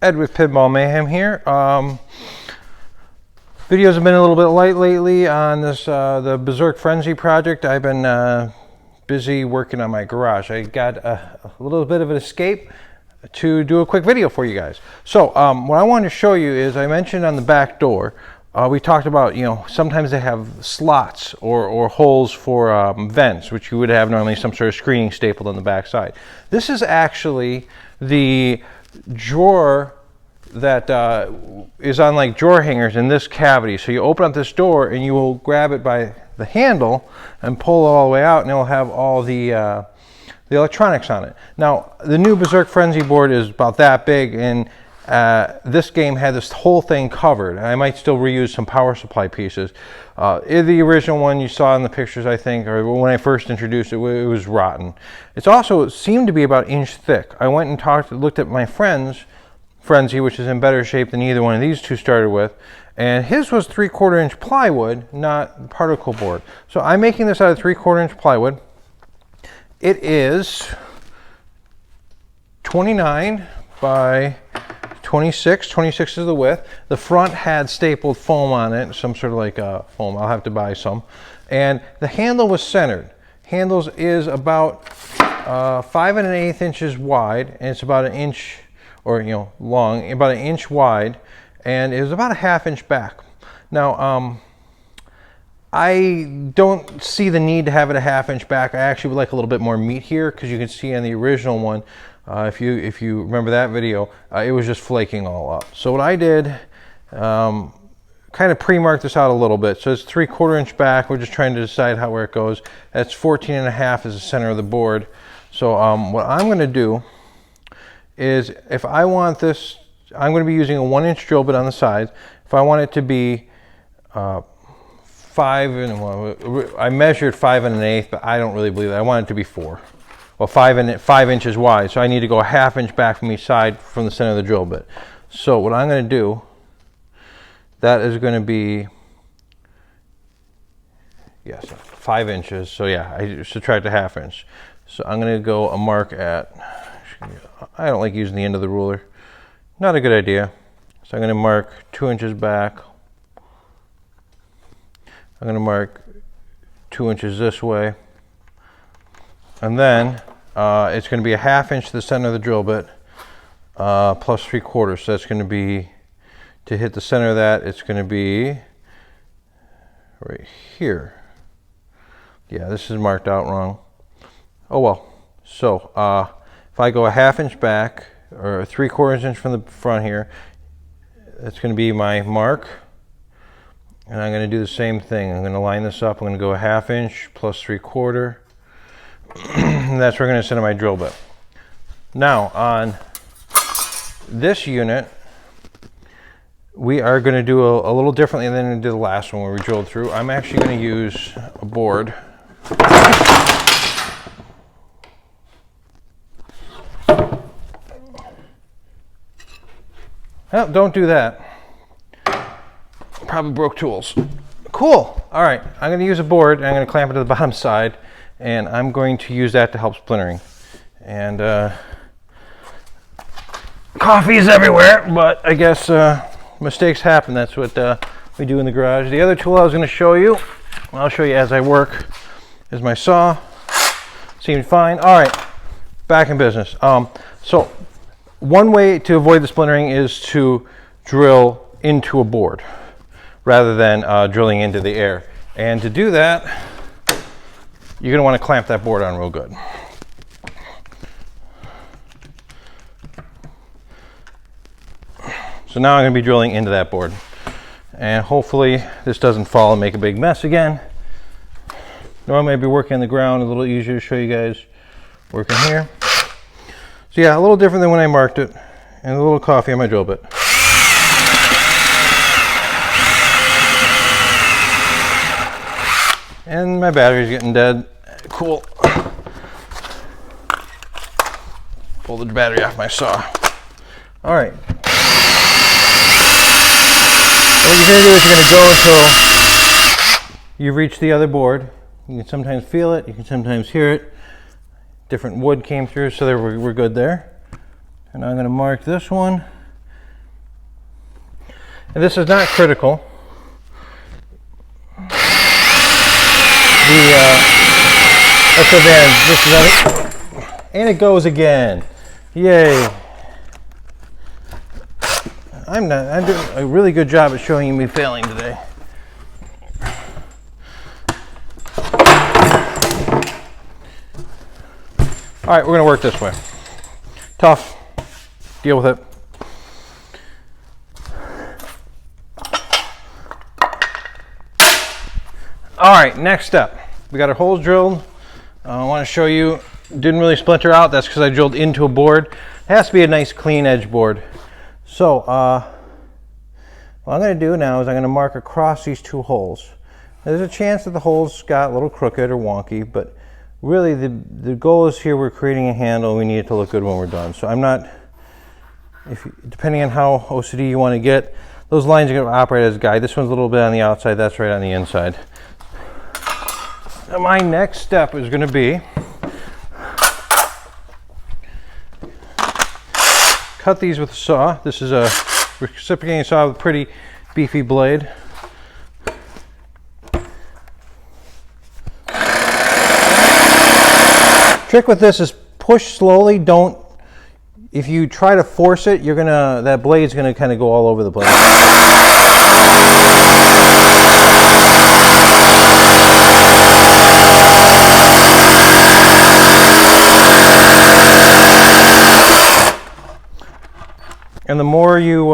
Ed with Pinball Mayhem here. Videos have been a little bit light lately on this the Berzerk Frenzy project. I've been busy working on my garage. I got a little bit of an escape to do a quick video for you guys. So what I wanted to show you is, I mentioned on the back door, we talked about, you know, sometimes they have slots or holes for vents, which you would have normally some sort of screening stapled on the back side. This is actually the drawer that is on like drawer hangers in this cavity. So you open up this door and you will grab it by the handle and pull it all the way out, and it'll have all the electronics on it. Now the new Berzerk Frenzy board is about that big, and this game had this whole thing covered. I might still reuse some power supply pieces. The original one you saw in the pictures, I think, or when I first introduced it, it was rotten. It seemed to be about an inch thick. I went and looked at my friend's Frenzy, which is in better shape than either one of these two started with, and his was 3/4 inch plywood, not particle board. So I'm making this out of 3/4 inch plywood. It is 29 by 26. 26 is the width. The front had stapled foam on it, some sort of like foam. I'll have to buy some. And the handle was centered. Handles is about 5 1/8 inches wide, and it's about an inch, or long, about an inch wide, and it was about a 1/2 inch back. Now I don't see the need to have it a 1/2 inch back. I actually would like a little bit more meat here, because you can see on the original one, if you remember that video, it was just flaking all up. So what I did, kind of pre-marked this out a little bit. So it's 3/4 inch back. We're just trying to decide where it goes. That's 14 1/2 is the center of the board. So what I'm going to do is, if I want this, I'm going to be using a 1-inch drill bit on the sides. If I want it to be I measured 5 1/8, but I don't really believe that. I want it to be 4. Well, 5 inches wide. So I need to go a 1/2 inch back from each side from the center of the drill bit. So what I'm going to do, that is going to be, yes, 5 inches. So yeah, I subtract a 1/2 inch. So I'm going to go a mark at, I don't like using the end of the ruler. Not a good idea. So I'm going to mark 2 inches back. I'm going to mark 2 inches this way. And then it's going to be a 1/2 inch to the center of the drill bit, plus 3/4. So that's going to be, to hit the center of that, it's going to be right here. Yeah, this is marked out wrong. Oh well. So if I go a 1/2 inch back, or 3/4 inch from the front here, that's going to be my mark. And I'm going to do the same thing. I'm going to line this up. I'm going to go a 1/2 inch plus 3/4. And that's where I'm going to center my drill bit. Now on this unit, we are going to do a little differently than we did the last one where we drilled through. I'm actually going to use a board. Oh, don't do that. Probably broke tools. Cool. All right, I'm going to use a board, and I'm going to clamp it to the bottom side, and I'm going to use that to help splintering. And coffee is everywhere, but I guess mistakes happen. That's what we do in the garage. The other tool I was going to show you, I'll show you as I work, is my saw. Seemed fine. All right, back in business. So one way to avoid the splintering is to drill into a board rather than drilling into the air. And to do that, you're going to want to clamp that board on real good. So now I'm going to be drilling into that board. And hopefully this doesn't fall and make a big mess again. Normally I'd be working on the ground, a little easier to show you guys working here. So yeah, a little different than when I marked it, and a little coffee on my drill bit. And my battery's getting dead. Cool. Pull the battery off my saw. All right. What you're gonna do is you're gonna go until you reach the other board. You can sometimes feel it, you can sometimes hear it. Different wood came through, so we're good there. And I'm going to mark this one And this is not critical. That's the advantage. This is it. And it goes again. Yay. I'm doing a really good job at showing you me failing today. All right, we're gonna work this way. Tough, deal with it. All right, next step. We got our holes drilled. I wanna show you, didn't really splinter out. That's because I drilled into a board. It has to be a nice clean edge board. So what I'm gonna do now is I'm gonna mark across these two holes. Now, there's a chance that the holes got a little crooked or wonky, but really the goal is here we're creating a handle. We need it to look good when we're done. So I'm not, depending on how OCD you want to get, those lines are going to operate as a guide. This one's a little bit on the outside, that's right on the inside. Now my next step is going to be cut these with a saw. This is a reciprocating saw with a pretty beefy blade. Trick with this is push slowly. Don't, if you try to force it, you're gonna, that blade's gonna kind of go all over the place. And the more you,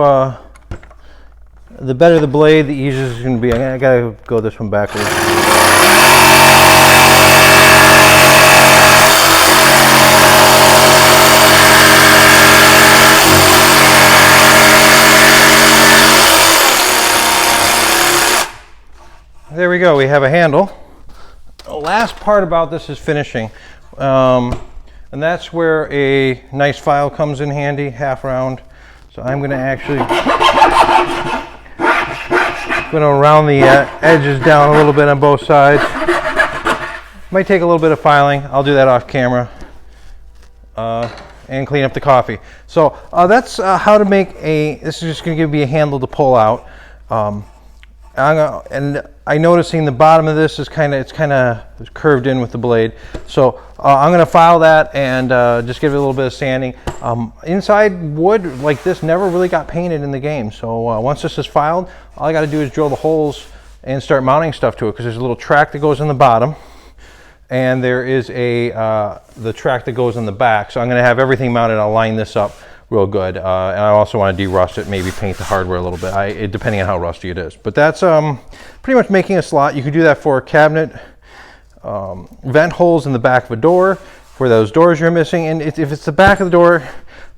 the better the blade, the easier it's gonna be. I gotta go this one backwards. There we go, we have a handle. The last part about this is finishing. And that's where a nice file comes in handy, half round. So I'm gonna actually, round the edges down a little bit on both sides. Might take a little bit of filing. I'll do that off camera. And clean up the coffee. So that's how to make this is just gonna give me a handle to pull out. And I noticing the bottom of this is it's kind of curved in with the blade. So I'm going to file that and just give it a little bit of sanding. Inside wood like this never really got painted in the game. So once this is filed, all I got to do is drill the holes and start mounting stuff to it, because there's a little track that goes in the bottom and there is the track that goes in the back. So I'm going to have everything mounted. I'll line this up real good, and I also want to de-rust it, maybe paint the hardware a little bit, depending on how rusty it is. But that's pretty much making a slot. You could do that for a cabinet, vent holes in the back of a door, for those doors you're missing. And if it's the back of the door,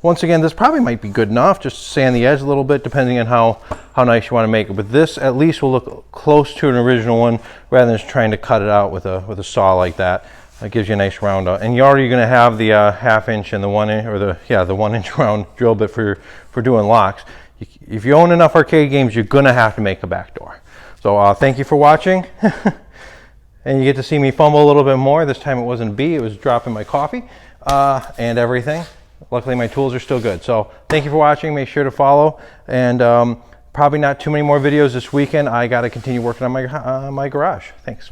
once again, this probably might be good enough. Just sand the edge a little bit, depending on how nice you want to make it. But this at least will look close to an original one, rather than just trying to cut it out with a saw like that. That gives you a nice round out, and you're already going to have the ½ inch and the 1 inch, or the 1 inch round drill bit for doing locks. If you own enough arcade games, you're going to have to make a back door. So thank you for watching, and you get to see me fumble a little bit more. This time it wasn't a bee; it was dropping my coffee and everything. Luckily, my tools are still good. So thank you for watching. Make sure to follow, and probably not too many more videos this weekend. I got to continue working on my garage. Thanks.